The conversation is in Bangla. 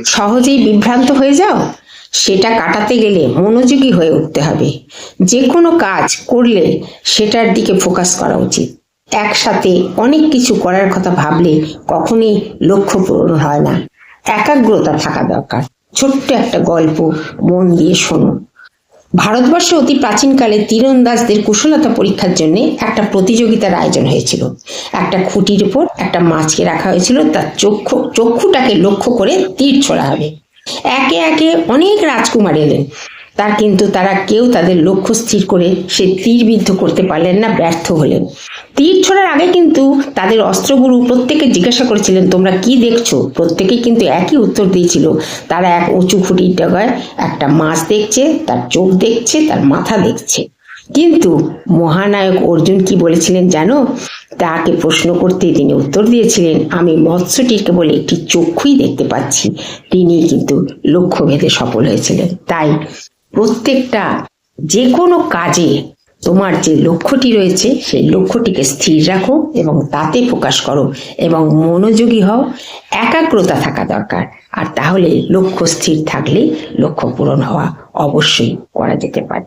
সহজেই বিভ্রান্ত হয়ে যাও, সেটা কাটাতে গেলে মনোযোগী হয়ে উঠতে হবে। যে কোনো কাজ করলে সেটার দিকে ফোকাস করা উচিত। একসাথে অনেক কিছু করার কথা ভাবলে কখনোই লক্ষ্য পূরণ হয় না। একাগ্রতা থাকা দরকার। ছোট্ট একটা গল্প মন দিয়ে শোনো। ভারতবর্ষে অতি প্রাচীনকালে তীরন্দাজদের কুশলতা পরীক্ষার জন্য একটা প্রতিযোগিতার আয়োজন হয়েছিল। একটা খুঁটির উপর একটা মাছকে রাখা হয়েছিল, তার চক্ষুটাকে লক্ষ্য করে তীর ছোড়া হবে। একে একে অনেক রাজকুমার এলেন, তারা কেউ তাদের লক্ষ্য স্থির করে সে তীর বিদ্ধ করতে পারলেন না, ব্যর্থ হলেন। তীর ছোড়ার আগে কিন্তু তাদের অস্ত্রগুরু প্রত্যেকে জিজ্ঞাসা করেছিলেন, তোমরা কি দেখছো? প্রত্যেকেই কিন্তু একই উত্তর দিয়েছিল। তারা এক উঁচু খুঁটির ডগায় একটা মাছ দেখছে, তার চোখ দেখছে, তার মাথা দেখছে। কিন্তু মহানায়ক অর্জুন কি বলেছিলেন জানো? তাকে প্রশ্ন করতে তিনি উত্তর দিয়েছিলেন, আমি মৎস্যটির কেবল একটি চক্ষুই দেখতে পাচ্ছি। তিনি কিন্তু লক্ষ্য ভেদে সফল হয়েছিলেন। তাই প্রত্যেকটা যে কোনো কাজে তোমার যে লক্ষ্যটি রয়েছে সেই লক্ষ্যটিকে স্থির রাখো এবং তাতে ফোকাস করো এবং মনোযোগী হও। একাগ্রতা থাকা দরকার। আর তাহলে লক্ষ্য স্থির থাকলে লক্ষ্য পূরণ হওয়া অবশ্যই করা যেতে পারে।